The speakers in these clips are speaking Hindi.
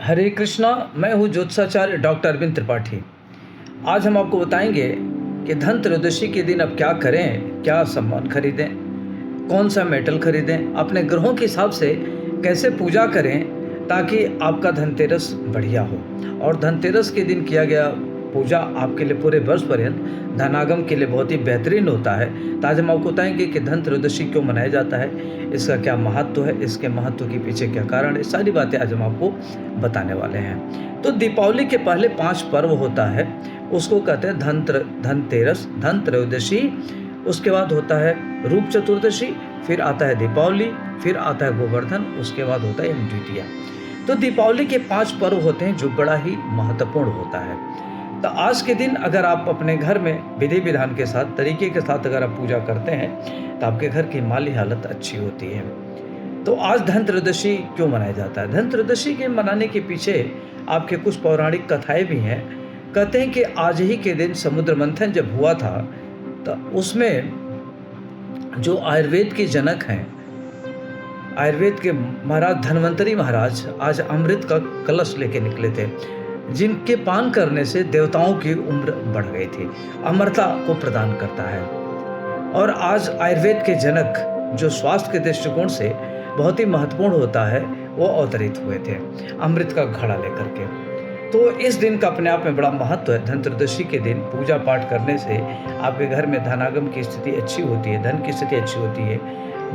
हरे कृष्णा। मैं हूँ ज्योतिषाचार्य डॉक्टर अरविंद त्रिपाठी। आज हम आपको बताएंगे कि धन त्रयोदशी के दिन अब क्या करें, क्या सामान खरीदें, कौन सा मेटल खरीदें, अपने ग्रहों के हिसाब से कैसे पूजा करें ताकि आपका धनतेरस बढ़िया हो। और धनतेरस के दिन किया गया पूजा आपके लिए पूरे वर्ष पर्यंत धनागम के लिए बहुत ही बेहतरीन होता है। तो आज हम आपको बताएंगे कि धन त्रयोदशी क्यों मनाया जाता है, इसका क्या महत्व है, इसके महत्व के पीछे क्या कारण है, सारी बातें आज हम आपको बताने वाले हैं। तो दीपावली के पहले 5 पर्व होता है, उसको कहते हैं धनतेरस, धन त्रयोदशी। उसके बाद होता है रूप चतुर्दशी, फिर आता है दीपावली, फिर आता है गोवर्धन, उसके बाद होता है यम द्वितीया। तो दीपावली के 5 पर्व होते हैं जो बड़ा ही महत्वपूर्ण होता है। तो आज के दिन अगर आप अपने घर में विधि विधान के साथ, तरीके के साथ अगर आप पूजा करते हैं तो आपके घर की माली हालत अच्छी होती है। तो आज धन त्रयोदशी क्यों मनाया जाता है? धन त्रयोदशी के मनाने के पीछे आपके कुछ पौराणिक कथाएं भी हैं। कहते हैं कि आज ही के दिन समुद्र मंथन जब हुआ था तो उसमें जो आयुर्वेद के जनक हैं, आयुर्वेद के महाराज धन्वंतरी महाराज आज अमृत का कलश लेके निकले थे, जिनके पान करने से देवताओं की उम्र बढ़ गई थी, अमरता को प्रदान करता है। और आज आयुर्वेद के जनक जो स्वास्थ्य के दृष्टिकोण से बहुत ही महत्वपूर्ण होता है, वो अवतरित हुए थे अमृत का घड़ा लेकर के। तो इस दिन का अपने आप में बड़ा महत्व है। धन त्रयोदशी के दिन पूजा पाठ करने से आपके घर में धनागम की स्थिति अच्छी होती है, धन की स्थिति अच्छी होती है,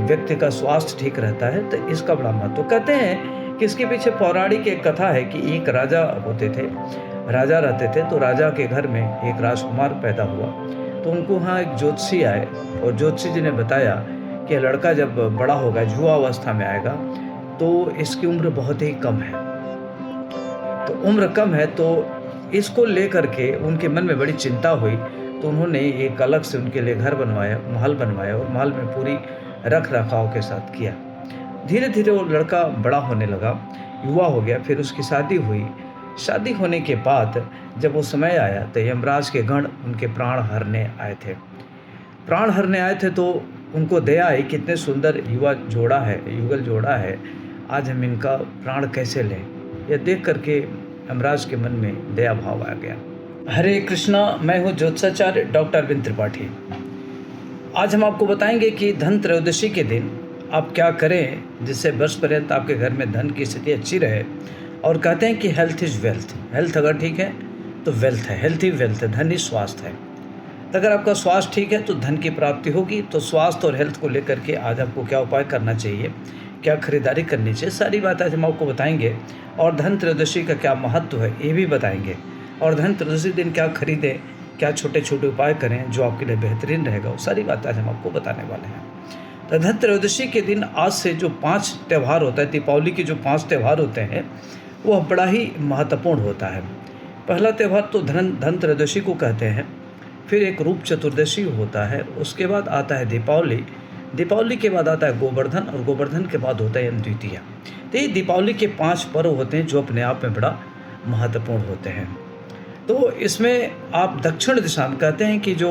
व्यक्ति का स्वास्थ्य ठीक रहता है। तो इसका बड़ा महत्व। कहते हैं कि इसके पीछे पौराणिक एक कथा है कि एक राजा होते थे, राजा रहते थे। तो राजा के घर में एक राजकुमार पैदा हुआ। तो उनको वहाँ एक ज्योतिषी आए और ज्योतिषी जी ने बताया कि लड़का जब बड़ा होगा, युवा अवस्था में आएगा, तो इसकी उम्र बहुत ही कम है। तो उम्र कम है तो इसको लेकर के उनके मन में बड़ी चिंता हुई। तो उन्होंने एक अलग से उनके लिए घर बनवाया, महल बनवाया और महल में पूरी रख रखाव के साथ किया। धीरे धीरे वो लड़का बड़ा होने लगा, युवा हो गया। फिर उसकी शादी हुई। शादी होने के बाद जब वो समय आया तो यमराज के गण उनके प्राण हरने आए थे। प्राण हरने आए थे तो उनको दया आई, कितने सुंदर युवा जोड़ा है, युगल जोड़ा है, आज हम इनका प्राण कैसे लें। यह देख करके यमराज के मन में दया भाव आ गया। हरे कृष्णा। मैं हूँ ज्योतिषाचार्य डॉक्टर अरविंद त्रिपाठी। आज हम आपको बताएंगे कि धन त्रयोदशी के दिन आप क्या करें जिससे वर्ष पर्यंत आपके घर में धन की स्थिति अच्छी रहे। और कहते हैं कि हेल्थ इज़ वेल्थ। हेल्थ अगर ठीक है तो वेल्थ है, हेल्थ ही वेल्थ है, धन ही स्वास्थ्य है। तो अगर आपका स्वास्थ्य ठीक है तो धन की प्राप्ति होगी। तो स्वास्थ्य और हेल्थ को लेकर के आज आपको क्या उपाय करना चाहिए, क्या खरीदारी करनी चाहिए, सारी बात आज हम आपको बताएंगे। और धन त्रयोदशी का क्या महत्व है ये भी बताएंगे। और धन त्रयोदशी दिन क्या खरीदें, क्या छोटे छोटे उपाय करें जो आपके लिए बेहतरीन रहेगा, वो सारी बात आज हम आपको बताने वाले हैं। तो धन त्रयोदशी के दिन आज से जो 5 त्यौहार होता है, दीपावली के जो 5 त्यौहार होते हैं, वह बड़ा ही महत्वपूर्ण होता है। पहला त्यौहार तो धन त्रयोदशी को कहते हैं। फिर एक रूप चतुर्दशी होता है, उसके बाद आता है दीपावली, दीपावली के बाद आता है गोवर्धन, और गोवर्धन के बाद होता है यम द्वितीया। तो ये दीपावली के 5 पर्व होते हैं जो अपने आप में बड़ा महत्वपूर्ण होते हैं। तो इसमें आप दक्षिण दिशा में कहते हैं कि जो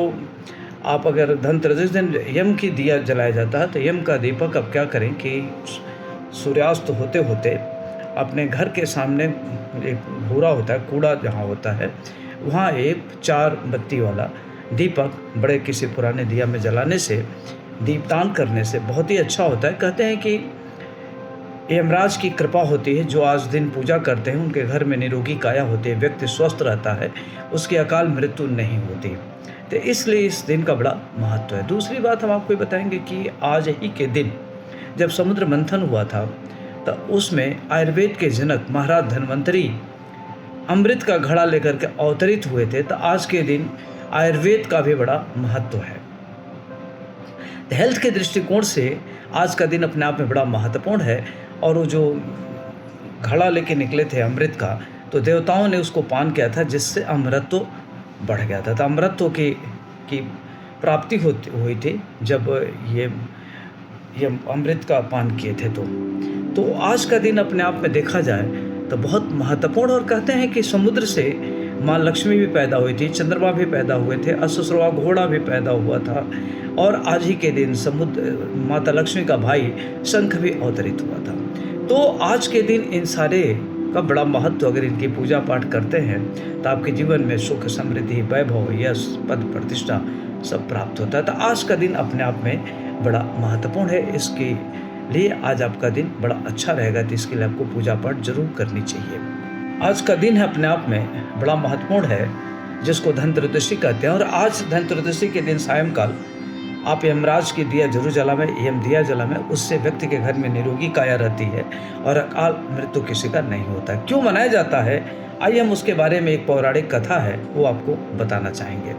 आप अगर धन त्रयोदशी दिन यम की दिया जलाया जाता है तो यम का दीपक अब क्या करें कि सूर्यास्त होते होते अपने घर के सामने एक भूरा होता है, कूड़ा जहाँ होता है, वहाँ एक 4 बत्ती वाला दीपक बड़े किसी पुराने दिया में जलाने से, दीपदान करने से बहुत ही अच्छा होता है। कहते हैं कि यमराज की कृपा होती है, जो आज दिन पूजा करते हैं उनके घर में निरोगी काया होती है, व्यक्ति स्वस्थ रहता है, उसकी अकाल मृत्यु नहीं होती। तो इसलिए इस दिन का बड़ा महत्व है। दूसरी बात हम आपको बताएंगे कि आज ही के दिन जब समुद्र मंथन हुआ था तो उसमें आयुर्वेद के जनक महाराज धन्वंतरी अमृत का घड़ा लेकर के अवतरित हुए थे। तो आज के दिन आयुर्वेद का भी बड़ा महत्व है। तो हेल्थ के दृष्टिकोण से आज का दिन अपने आप में बड़ा महत्वपूर्ण है। और वो जो घड़ा लेके निकले थे अमृत का, तो देवताओं ने उसको पान किया था, जिससे अमृतत्व बढ़ गया था। तो अमृतत्व की प्राप्ति हुई थी जब ये अमृत का पान किए थे। तो आज का दिन अपने आप में देखा जाए तो बहुत महत्वपूर्ण। और कहते हैं कि समुद्र से माँ लक्ष्मी भी पैदा हुई थी, चंद्रमा भी पैदा हुए थे, अश्वश्रवा घोड़ा भी पैदा हुआ था। और आज ही के दिन माता लक्ष्मी का भाई शंख भी अवतरित हुआ था। तो आज के दिन इन सारे का बड़ा महत्व, अगर इनकी पूजा पाठ करते हैं तो आपके जीवन में सुख, समृद्धि, वैभव, यश, पद, प्रतिष्ठा सब प्राप्त होता है। तो आज का दिन अपने आप में बड़ा महत्वपूर्ण है, इसके लिए आज आपका दिन बड़ा अच्छा रहेगा, तो इसके लिए आपको पूजा पाठ जरूर करनी चाहिए। आज का दिन है अपने आप में बड़ा महत्वपूर्ण है, जिसको धनत्रयोदशी कहते हैं। और आज धनत्रयोदशी के दिन सायंकाल आप यमराज की दिया जरूर जलावें, यम दिया जलावें, उससे व्यक्ति के घर में निरोगी काया रहती है और अकाल मृत्यु किसी का नहीं होता। क्यों मनाया जाता है, आइए हम उसके बारे में, एक पौराणिक कथा है वो आपको बताना चाहेंगे।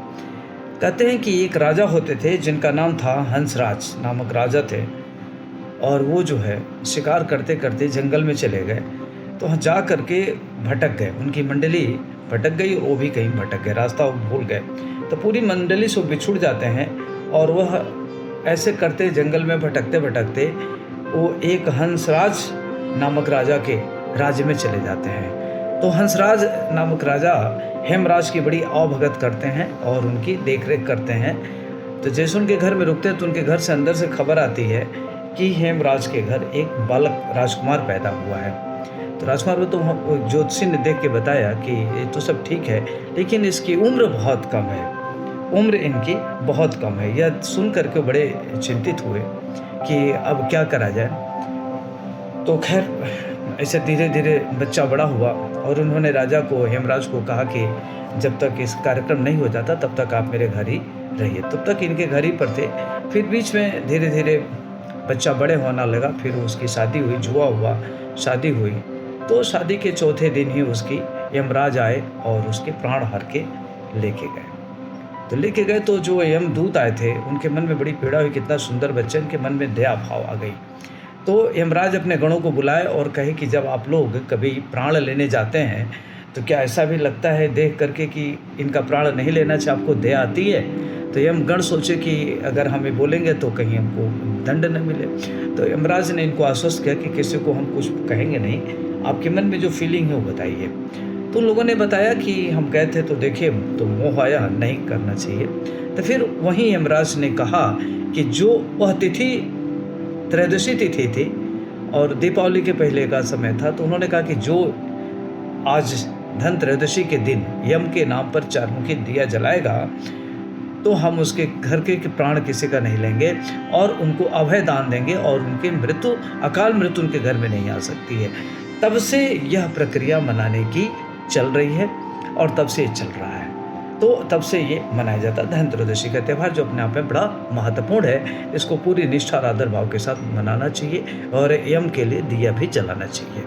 कहते हैं कि एक राजा होते थे जिनका नाम था हंसराज नामक राजा थे, और वो जो है शिकार करते करते जंगल में चले गए, तो वहाँ जा करके भटक गए, उनकी मंडली भटक गई, वो भी कहीं भटक गए, रास्ता भूल गए। तो पूरी मंडली से बिछुड़ जाते हैं और वह ऐसे करते जंगल में भटकते भटकते वो एक हंसराज नामक राजा के राज्य में चले जाते हैं। तो हंसराज नामक राजा हेमराज की बड़ी आवभगत करते हैं और उनकी देखरेख करते हैं। तो जैसे उनके घर में रुकते हैं तो उनके घर से अंदर से खबर आती है कि हेमराज के घर एक बालक राजकुमार पैदा हुआ है। तो राजकुमार को तो ज्योतिषी ने देख के बताया कि ये तो सब ठीक है, लेकिन इसकी उम्र बहुत कम है, उम्र इनकी बहुत कम है। यह सुन करके बड़े चिंतित हुए कि अब क्या करा जाए। तो खैर ऐसे धीरे धीरे बच्चा बड़ा हुआ और उन्होंने राजा को, हेमराज को कहा कि जब तक इस कार्यक्रम नहीं हो जाता तब तक आप मेरे घर ही रहिए। तब तक इनके घर ही पर थे। फिर बीच में धीरे धीरे बच्चा बड़े होना लगा, फिर उसकी शादी हुई, जुआ हुआ, शादी हुई। तो शादी के चौथे दिन ही उसकी यमराज आए और उसके प्राण हर के लेके गए। तो लेके गए तो जो यमदूत आए थे उनके मन में बड़ी पीड़ा हुई, कितना सुंदर बच्चे, उनके मन में दया भाव आ गई। तो यमराज अपने गणों को बुलाए और कहे कि जब आप लोग कभी प्राण लेने जाते हैं तो क्या ऐसा भी लगता है देख करके कि इनका प्राण नहीं लेना चाहिए, आपको दया आती है? तो यमगण सोचे कि अगर हमें बोलेंगे तो कहीं हमको दंड न मिले। तो यमराज ने इनको आश्वस्त किया कि किसी को हम कुछ कहेंगे नहीं, आपके मन में जो फीलिंग है वो बताइए। तो लोगों ने बताया कि हम गए थे तो देखे तो मोह आया, नहीं करना चाहिए। तो फिर वहीं यमराज ने कहा कि जो वह तिथि त्रयोदशी तिथि थी और दीपावली के पहले का समय था, तो उन्होंने कहा कि जो आज धन त्रयोदशी के दिन यम के नाम पर चारमुखी दिया जलाएगा तो हम उसके घर के प्राण किसी का नहीं लेंगे और उनको अभय दान देंगे और उनकी मृत्यु, अकाल मृत्यु उनके घर में नहीं आ सकती है। तब से यह प्रक्रिया मनाने की चल रही है और तब से ये चल रहा है। तो तब से ये मनाया जाता है धन त्रयोदशी का त्यौहार, जो अपने आप में बड़ा महत्वपूर्ण है। इसको पूरी निष्ठा और आदर भाव के साथ मनाना चाहिए और यम के लिए दिया भी जलाना चाहिए।